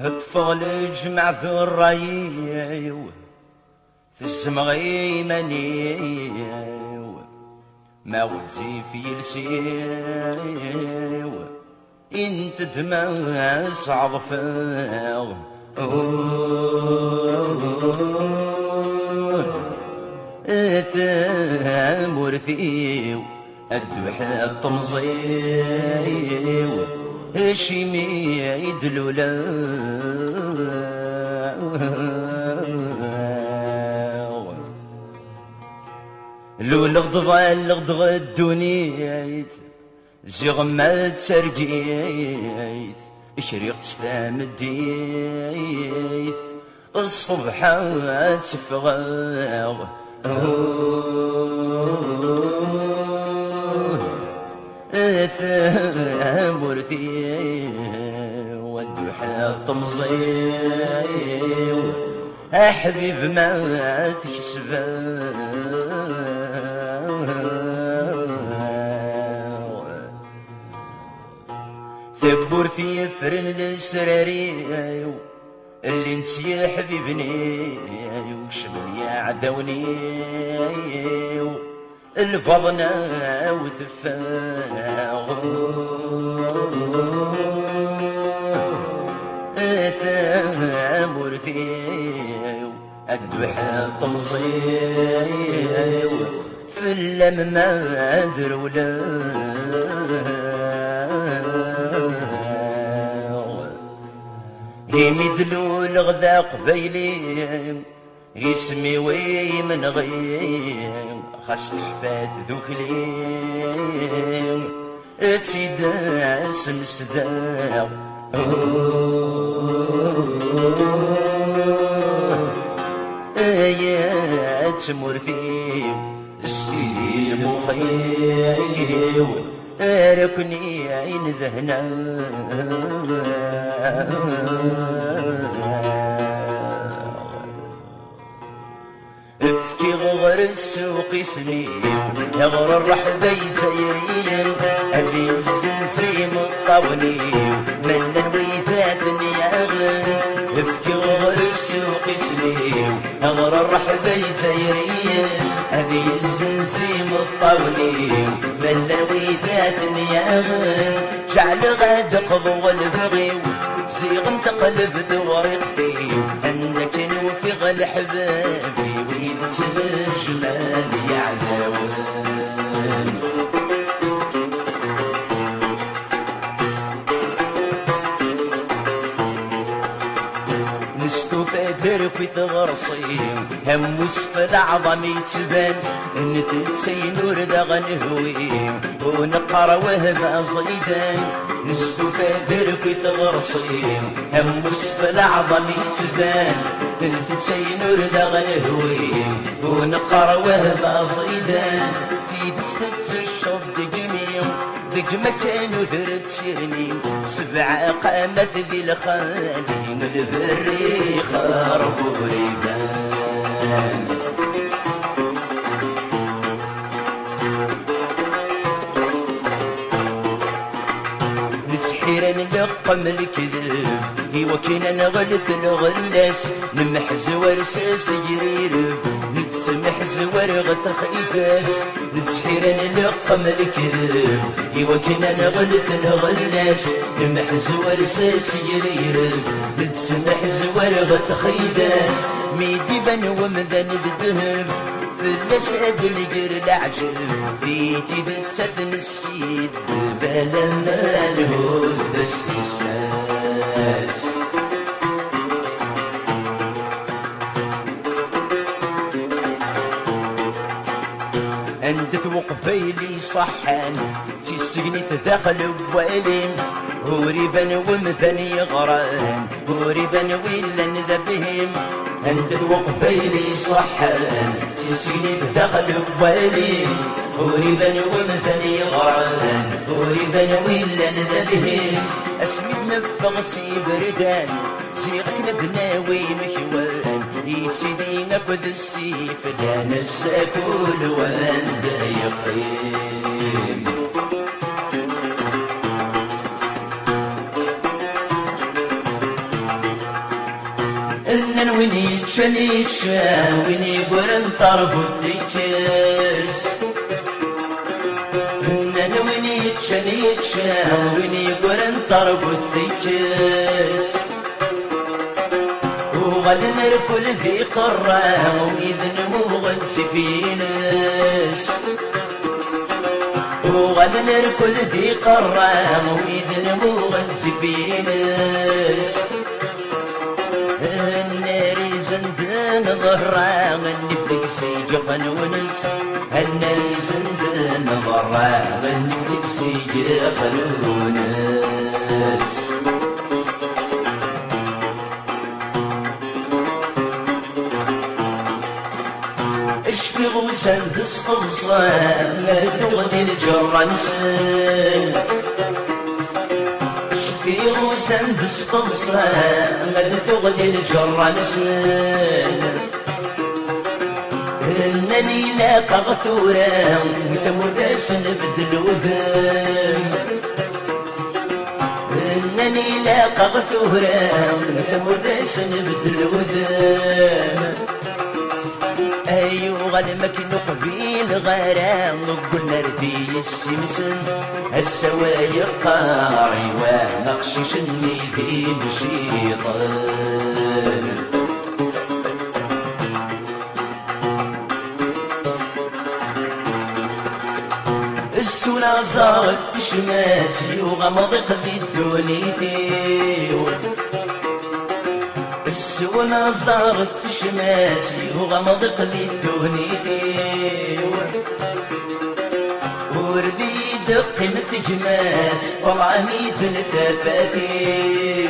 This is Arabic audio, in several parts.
اطفال جمع ذرايو تزمغي منيو ما وزي في يلسيو انت دماء صعب فاو ثامر فيو الدوحة الطمزيو هشيمي يدلولا لو لغضغ الدنيا زيغ ما تسرقيت شريق تسلام الديث الصبح تفغاغ ثامر فيه والدوحة طمزيو حبيب ما تكسبه ثبور في فرن السراريو اللي انت يا حبيبني وشمل يا عدوني الفضنا وثفاغ ثامر فيو الدوحة طمزيو في اللم ما ذرولا يمدلو الغذا قبيلي يسمي وي من غيم خاص الحفاظ ذوكلي تسيدا سمسدا يا تمر فيه سكين مخيو ركني عين ذهنا افكي غغر السوق سنين يغر الرحبي زيرين هذي الزنزيم الطوني من الويثات نياغن افكي غغر السوق سنين يغر الرحبي زيرين هذي الزنزيم الطوني من الويثات نياغن جعل غاد قضو البغي زيغ تقلب ذورق فيه انك نوفي غل حبابي ويدت الجمال يعداون نستفادر في ثغرصي هموس في العظم يتبان نثل سينور ذا غنهوي ونقر وهب زيدان نستفادر في ثغرصي هموس في العظم يتبان نثل سينور ذا غنهوي ونقر وهب زيدان في دستة الشوط دقميم ذق مكان وثرت سيرني سبع قامت ذي الخالي البري خرب وريبان نسحيرا نلقم الكذب ايوا كينا نغلث الغلاس نمح زوارساس يريرب نتسمح زوار غث خيزاس نسحيرا نلقم الكذب ايوا كينا نغلث الغلاس نمح زوارساس يريرب نتسمح زوار غث خيداس ميدي بن ومذن بالذهب في الاسد نقر العجب في تيدت ست مسكيد بلا مالهود بس إساس اندث وقبيلي صحان تيسقني تداخل بواليم هوريبان ومثن يغران هوريبان ويلا نذبهم اندث وقبيلي صحان تيسقني تداخل بواليم هوريبان ومثن يغران هوريبان ويلا نذبهم اسمي نفغ سي بردان سيغك ندناوي مكوان يسيدي نفذ السيف لا نساكل وانت يقيم وين يتشا وين يقرن طرف الدكاس وين يتشا وين يقرن طرف الدكاس وغد نركل ذي قرة وإذن مغد سفينس وغد نركل ذي قرة وإذن مغد سفينس الناري زندان ضرع غنفلك سيجفن ونس الناري زندان ضرع غنفلك سيجفن ونس اشفي غوسان تسقصان لا تغدي الجرانسان اشفي غوسان تسقصان لا تغدي الجرانسان انني لاقى غثورا وثموثاس نبدل وذام انني لاقى غثورا وثموثاس نبدل وذام ايوه غلمك نقبيل غرام قلنا ردي السمسم السوايق قاري ونقشش النيدي بشيطان السونا زارت تشماسي وغمضق ذي الدونيتي السونا زارت تشماسي وغمضق ذي الدونيتي وردي دقي مثجماس طلع مثل ثفاتي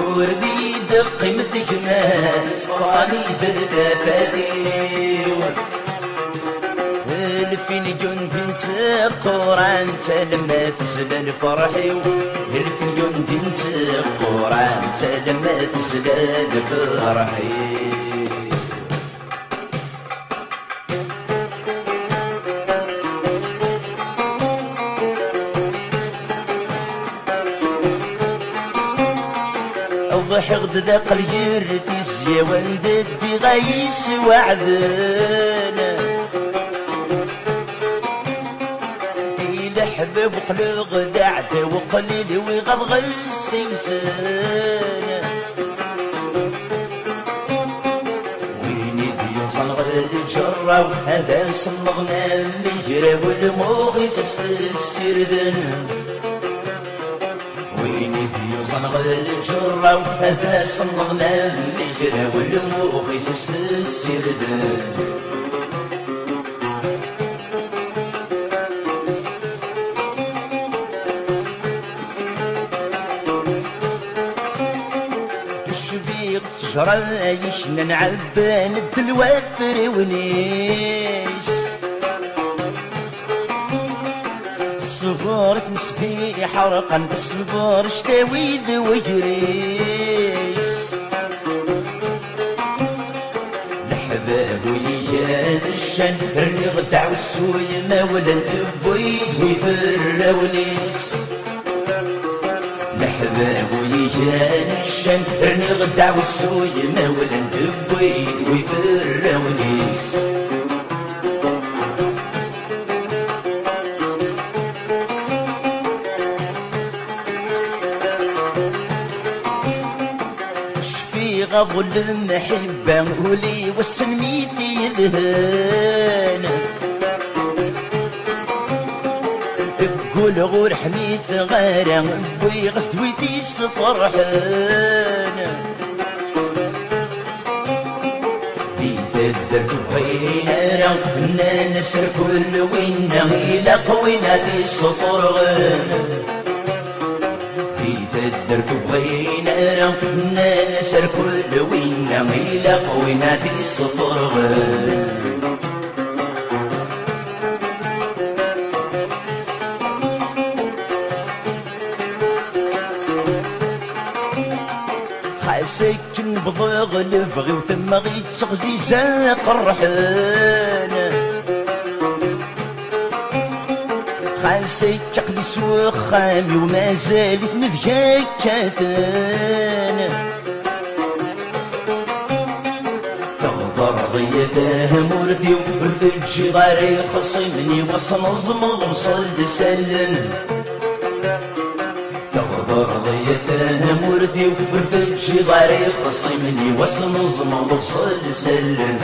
وردي دقي مثجماس طلع مثل ثفاتي الفين جند قران سلمت سلال فرحي الفين جند قران سلمت سلال فرحي ضحك ذاق الجرتي زيوان ددي غيس وعذنا حباب وقلوغ دعته وقليل ويغضغ السيسان وين يوصل غد الجرة وهذا صمغنا اللي والموغيس السردن وين يوصل غد الجرة وهذا صمغنا اللي والموغيس السردن شرايشنا نعبان الدلوافر ونيس الصغار تمسكي حرقا بالصبار شتاويد وجريس الحباب ويجان الشن رني غدع والسوي ما ولن تبويد ويفر ونيس الحباب ويجان الشن رني غدع والسوي ما ولن تبويد ويفر ونيس شفي غضل المحبة ولي والسنميتي يذهان قول غور حميث غارة بوي غسد ويديس فرحان في الدرب وينارا كنا نسر كل وينا إلى قوينا في الصفرغان في الدرب وينارا كنا نسر كل وينا إلى قوينا في الصفرغان ساكن بضاغ البغي وثم غيت سغزي زاق الرحان خالسيك عقلي سوى خامي وما زالت نذكاك كاثان الجدار خصمني وصنظم وصل سلم تغدر ضيته مرثي وفي الجدار خصمني وصنظم وصل سلم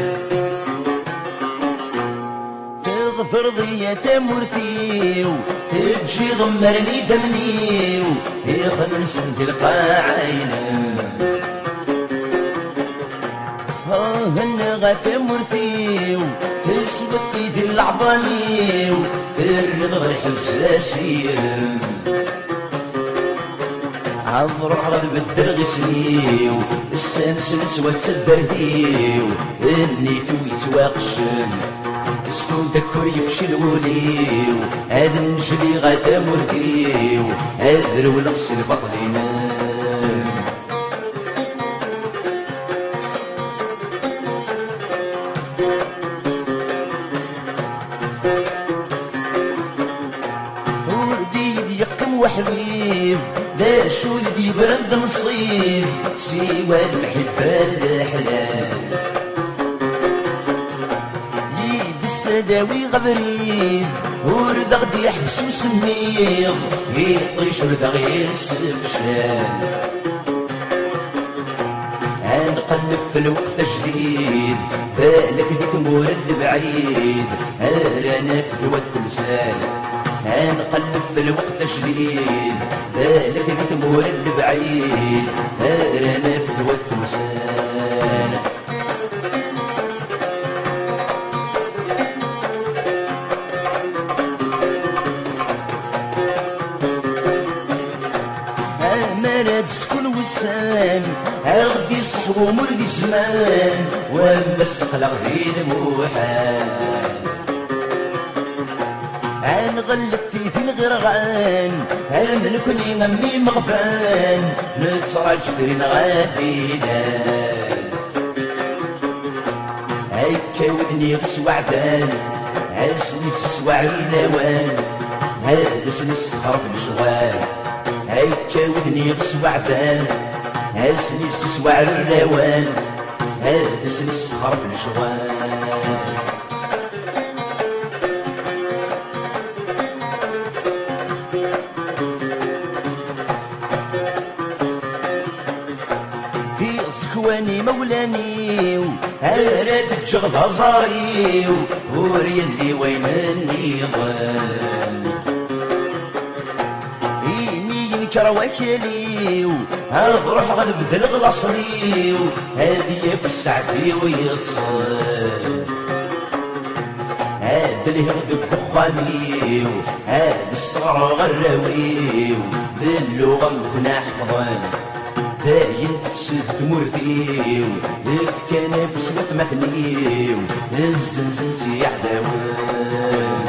تغفر ضيته مرثي تجي ضمرني دمني يخل نسن تلقى عينه هالنغاث مرثي تسبتي دي العظامي وفرغ الحبس اسير عالروح غلب الدرغسني والسمس نسوى تسبردي اني ثويت واقشن سكون دكور يفشل ولي هذا نجلي غاثا مرثي هذا الولغس البطلين وحبيب لا شو ذي برد نصيب سوى المحبة الحلال يد السداوي غبريب ورد غدي يحبس وسميض يطيش ورد يسف شال هنقلب في الوقت جديد بالك ذيك مور البعيد انا في دوا التمثال هنقلب في الوقت جديد بالك بتمور البعيد رانا في دوا التمثال مرض سكون وسان غدي صحبو مرضي زمان وما السقلا غدي الموحال غلبتي في الغرغان من كوني غمي مغفان نتصرج في غادينا هيكا وذني غس وعدان هاسني سسوع النوان هاسني السخر في الشغال هيكا وذني غس وعدان هاسني سسوع النوان هاسني السخر في الشغال واني مولاني هارد الجغض هزاري وريلي وين النظام إيمي ينكر وكلي هضروح غنبدل غلاصري هادي ياكل سعدي ويتصل هاد اللي يغدب بخامي هاد الصغر غراوي باللغة مكنا حفظان داين تفسد مرثي إفكان فسوة مثني الزنزن سيح داوان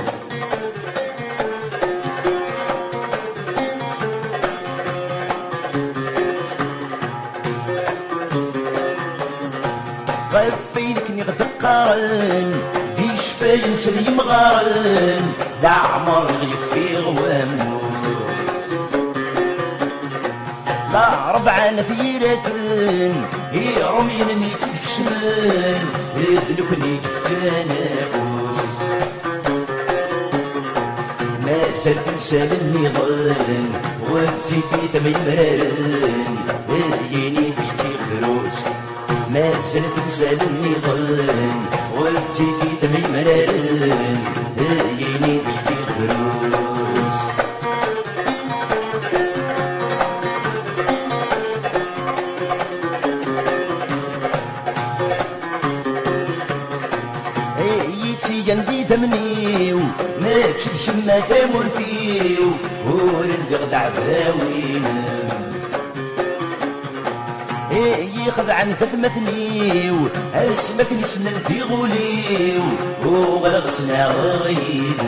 غفينك نغد قارن في شفاين سليم غارن لا عمر غيفي غواموس لا ربع نثيرة يرمين ميت تكشمن يدلكني كفكان نفوس ما زال تنسى النظام وتزي في تمي مرارن ييني بيكي غروس ما زال تنسى النظام وتزي في تمي مرارن ييني بيكي غروس يندي دمنيو ما تشدش ما تمر فيو ورنقغ دعباوين يخذ عن ثمثنيو اسمك نسنا الدي غوليو وغلغسنا غيد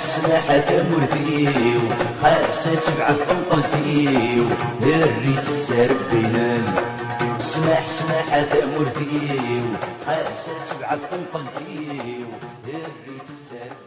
سماح تمر فيو خاصة سبعة فنطلتيو الريت السارب بينام سماح تأمر فيه حاسة سبعة تنقل فيه الريت السارب